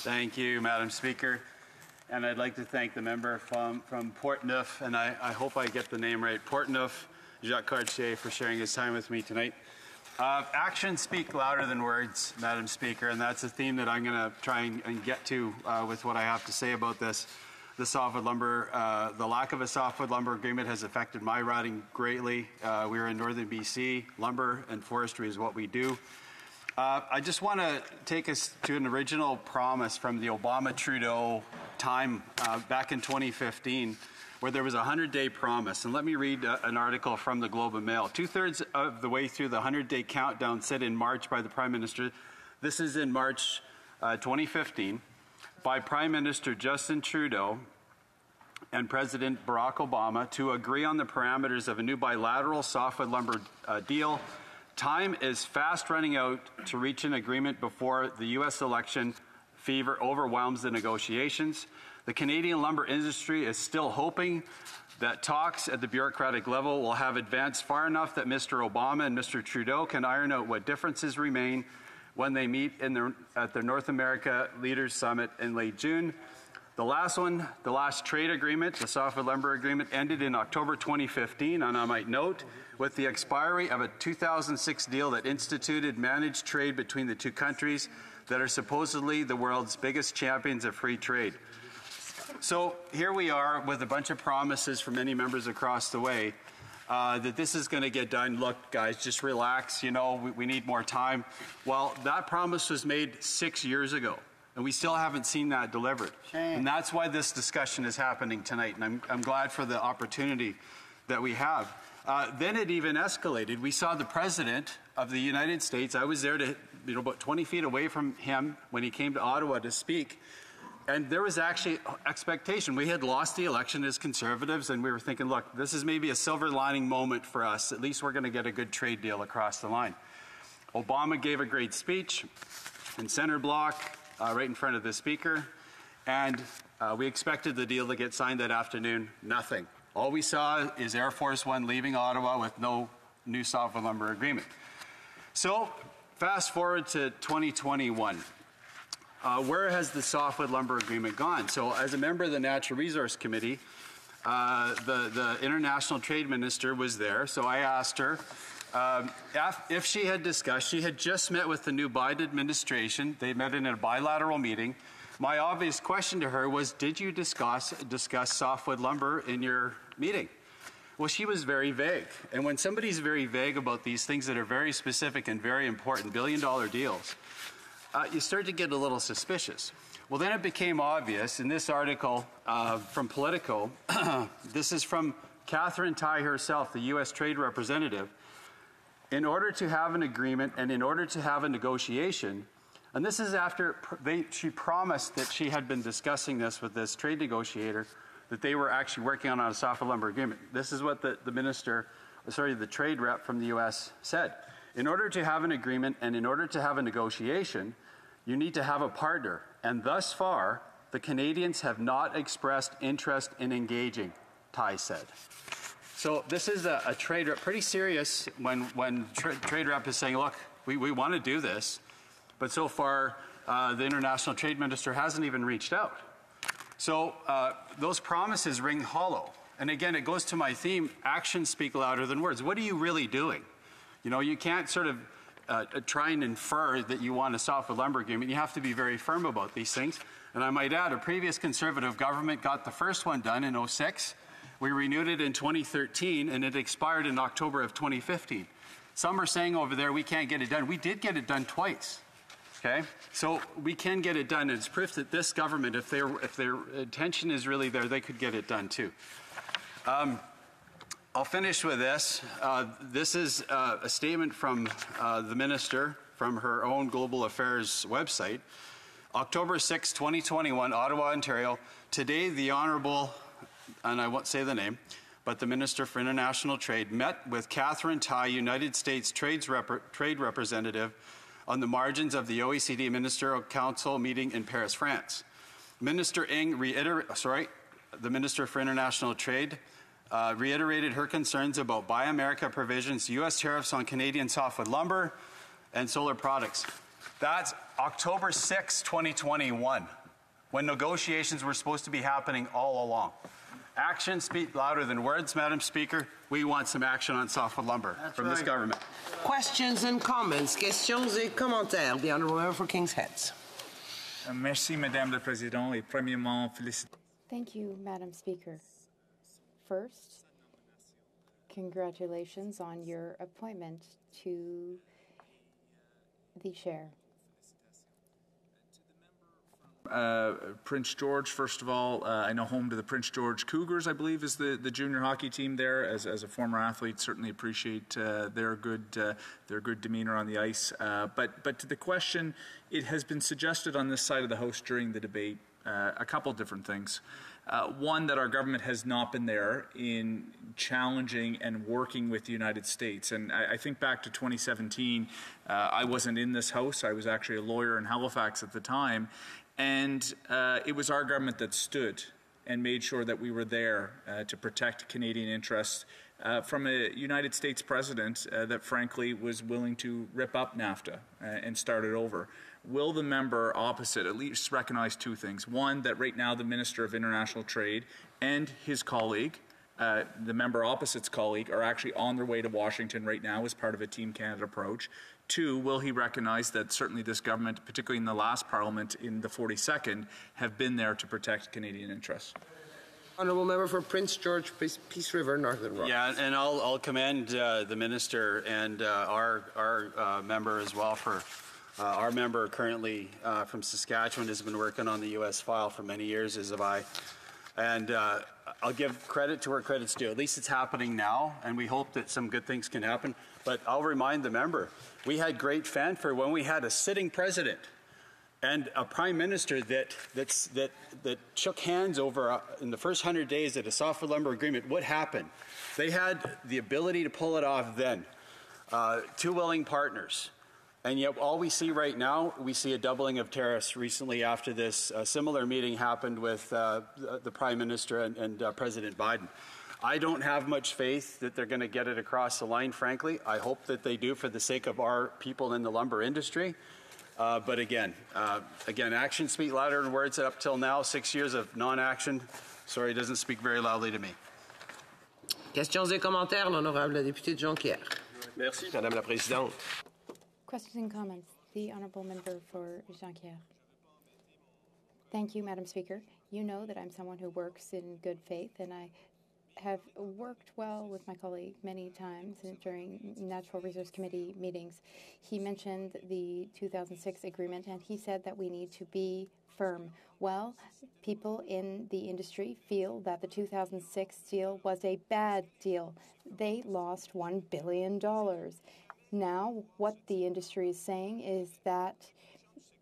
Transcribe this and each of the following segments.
Thank you, Madam Speaker. And I'd like to thank the member from Portneuf, and I hope I get the name right, Portneuf, Jacques Cartier, for sharing his time with me tonight. Actions speak louder than words, Madam Speaker, and that's a theme that I'm going to try and get to with what I have to say about this. The softwood lumber, the lack of a softwood lumber agreement has affected my riding greatly. We're in northern BC. Lumber and forestry is what we do. I just want to take us to an original promise from the Obama-Trudeau time back in 2015, where there was a 100-day promise. And let me read an article from the Globe and Mail. Two-thirds of the way through the 100-day countdown set in March by the Prime Minister. This is in March 2015, by Prime Minister Justin Trudeau and President Barack Obama to agree on the parameters of a new bilateral softwood lumber deal. Time is fast running out to reach an agreement before the U.S. election fever overwhelms the negotiations. The Canadian lumber industry is still hoping that talks at the bureaucratic level will have advanced far enough that Mr. Obama and Mr. Trudeau can iron out what differences remain when they meet at the North America Leaders Summit in late June. The last one, the last trade agreement, the softwood lumber agreement, ended in October 2015, and I might note, with the expiry of a 2006 deal that instituted managed trade between the two countries that are supposedly the world's biggest champions of free trade. So here we are with a bunch of promises from many members across the way that this is going to get done. Look, guys, just relax. You know, we need more time. Well, that promise was made 6 years ago, and we still haven't seen that delivered. Shame. And that's why this discussion is happening tonight, and I'm glad for the opportunity that we have. Then it even escalated. We saw the President of the United States. I was there about 20 feet away from him when he came to Ottawa to speak. And there was actually expectation. We had lost the election as Conservatives, and we were thinking, look, this is maybe a silver lining moment for us. At least we're going to get a good trade deal across the line. Obama gave a great speech in center block, right in front of the Speaker, and we expected the deal to get signed that afternoon. Nothing. All we saw is Air Force One leaving Ottawa with no new softwood lumber agreement. So fast forward to 2021. Where has the softwood lumber agreement gone? So as a member of the Natural Resource Committee, the International Trade Minister was there. So I asked her if she had discussed, she had just met with the new Biden administration. They met in a bilateral meeting. My obvious question to her was, did you discuss softwood lumber in your meeting? Well, she was very vague. And when somebody's very vague about these things that are very specific and very important, billion-dollar deals, you start to get a little suspicious. Well, then it became obvious in this article from Politico, this is from Catherine Tai herself, the U.S. Trade Representative. In order to have an agreement and in order to have a negotiation, and this is after she promised that she had been discussing this with this trade negotiator, that they were actually working on a softwood lumber agreement. This is what the trade rep from the U.S. said. In order to have an agreement and in order to have a negotiation, you need to have a partner. And thus far, the Canadians have not expressed interest in engaging, Tai said. So this is a trade rep, pretty serious when trade rep is saying, look, we want to do this, but so far the International Trade Minister hasn't even reached out. So those promises ring hollow. And again, it goes to my theme, actions speak louder than words. What are you really doing? You know, you can't sort of try and infer that you want a softwood lumber agreement. You have to be very firm about these things. And I might add, a previous Conservative government got the first one done in 2006. We renewed it in 2013, and it expired in October of 2015. Some are saying over there we can't get it done. We did get it done twice. Okay, so we can get it done, and it's proof that this government, if their intention is really there, they could get it done too. I'll finish with this. This is a statement from the minister from her own Global Affairs website. October 6, 2021, Ottawa, Ontario. Today, the Honourable, and I won't say the name, but the Minister for International Trade met with Catherine Tai, United States Trade Representative, on the margins of the OECD Ministerial Council meeting in Paris, France. Minister Ng the Minister for International Trade, reiterated her concerns about Buy America provisions, U.S. tariffs on Canadian softwood lumber and solar products. That's October 6, 2021, when negotiations were supposed to be happening all along. Actions speak louder than words, Madam Speaker. We want some action on softwood lumber from this government. Questions and comments. Questions et commentaires. The Honourable Member for King's Heads. Merci, Madame la Présidente, et premièrement, félicitations. Thank you, Madam Speaker. First, congratulations on your appointment to the chair. Prince George, first of all, I know home to the Prince George Cougars, I believe, is the junior hockey team there. As a former athlete, certainly appreciate their good demeanor on the ice. But to the question, it has been suggested on this side of the House during the debate a couple different things. One, that our government has not been there in challenging and working with the United States. And I think back to 2017, I wasn't in this House. I was actually a lawyer in Halifax at the time. And it was our government that stood and made sure that we were there to protect Canadian interests from a United States president that frankly was willing to rip up NAFTA and start it over. Will the member opposite at least recognize two things? One, that right now the Minister of International Trade and his colleague, the member opposite's colleague, are actually on their way to Washington right now as part of a Team Canada approach. Two, will he recognize that certainly this government, particularly in the last Parliament in the 42nd, have been there to protect Canadian interests? Honourable Member for Prince George, Peace River, Northern Rock. Yeah, and I'll commend the Minister and our member as well for our member currently from Saskatchewan has been working on the U.S. file for many years, as have I. And I'll give credit to where credit's due. At least it's happening now, and we hope that some good things can happen. But I'll remind the member, we had great fanfare when we had a sitting president and a prime minister that shook hands over in the first 100 days at a softwood lumber agreement. What happened? They had the ability to pull it off then. Two willing partners. And yet all we see right now, we see a doubling of tariffs recently after this. A similar meeting happened with the Prime Minister and President Biden. I don't have much faith that they're going to get it across the line, frankly. I hope that they do for the sake of our people in the lumber industry. But again, actions speak louder than words. Up till now, 6 years of non-action, sorry, doesn't speak very loudly to me. Questions et commentaires. L'Honorable député de Jonquière. Merci, Madame la Présidente. Questions and comments. The Honourable Member for Jonquière. Thank you, Madam Speaker. You know that I'm someone who works in good faith, and I have worked well with my colleague many times during Natural Resource Committee meetings. He mentioned the 2006 agreement, and he said that we need to be firm. Well, people in the industry feel that the 2006 deal was a bad deal. They lost $1 billion. Now, what the industry is saying is that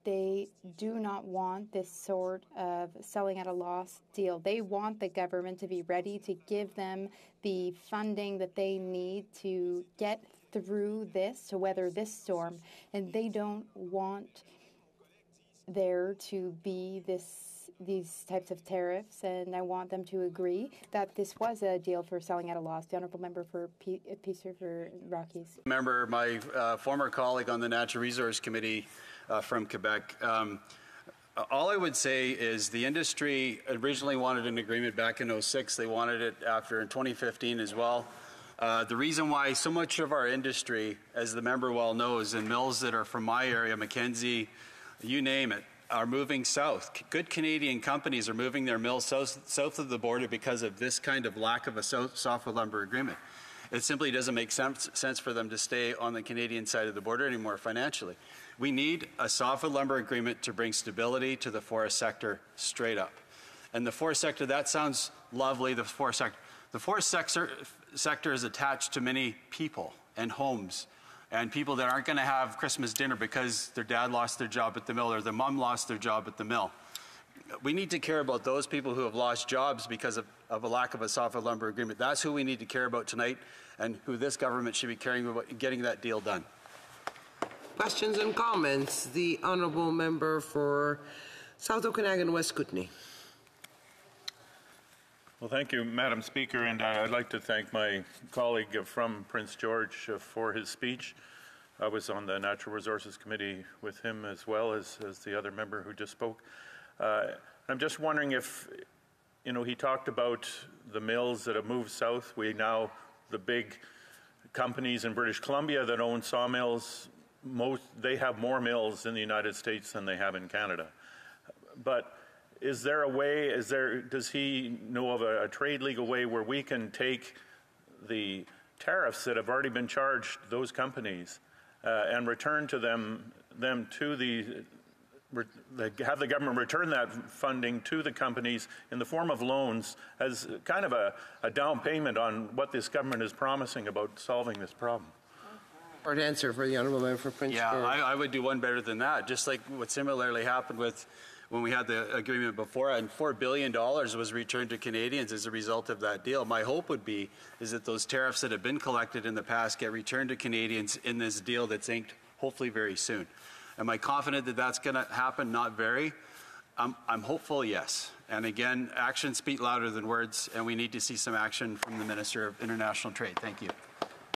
they do not want this sort of selling at a loss deal. They want the government to be ready to give them the funding that they need to get through this, to weather this storm. And they don't want there to be these types of tariffs, and I want them to agree that this was a deal for selling at a loss. The Honourable Member for Peace River Rockies. Member, my former colleague on the Natural Resource Committee from Quebec. All I would say is the industry originally wanted an agreement back in 2006. They wanted it after in 2015 as well. The reason why so much of our industry, as the member well knows, and mills that are from my area, Mackenzie, you name it, are moving south. Good Canadian companies are moving their mills south of the border because of this kind of lack of a softwood lumber agreement. It simply doesn't make sense for them to stay on the Canadian side of the border anymore financially. We need a softwood lumber agreement to bring stability to the forest sector straight up. And the forest sector, that sounds lovely, the forest sector. The forest sector is attached to many people and homes and people that aren't going to have Christmas dinner because their dad lost their job at the mill or their mom lost their job at the mill. We need to care about those people who have lost jobs because of a lack of a softwood lumber agreement. That's who we need to care about tonight and who this government should be caring about getting that deal done. Questions and comments. The Honourable Member for South Okanagan West Kootenay. Well, thank you, Madam Speaker, and I'd like to thank my colleague from Prince George for his speech. I was on the Natural Resources Committee with him as well as the other member who just spoke. I'm just wondering if, he talked about the mills that have moved south. The big companies in British Columbia that own sawmills, they have more mills in the United States than they have in Canada. But is there a way, does he know of a trade legal way where we can take the tariffs that have already been charged those companies and return to them to have the government return that funding to the companies in the form of loans as kind of a down payment on what this government is promising about solving this problem? Short answer for the Honourable Member for Prince George. I would do one better than that. Just like what similarly happened with when we had the agreement before, and $4 billion was returned to Canadians as a result of that deal. My hope would be is that those tariffs that have been collected in the past get returned to Canadians in this deal that's inked hopefully very soon. Am I confident that that's going to happen? Not very. I'm hopeful, yes. And again, actions speak louder than words, and we need to see some action from the Minister of International Trade. Thank you.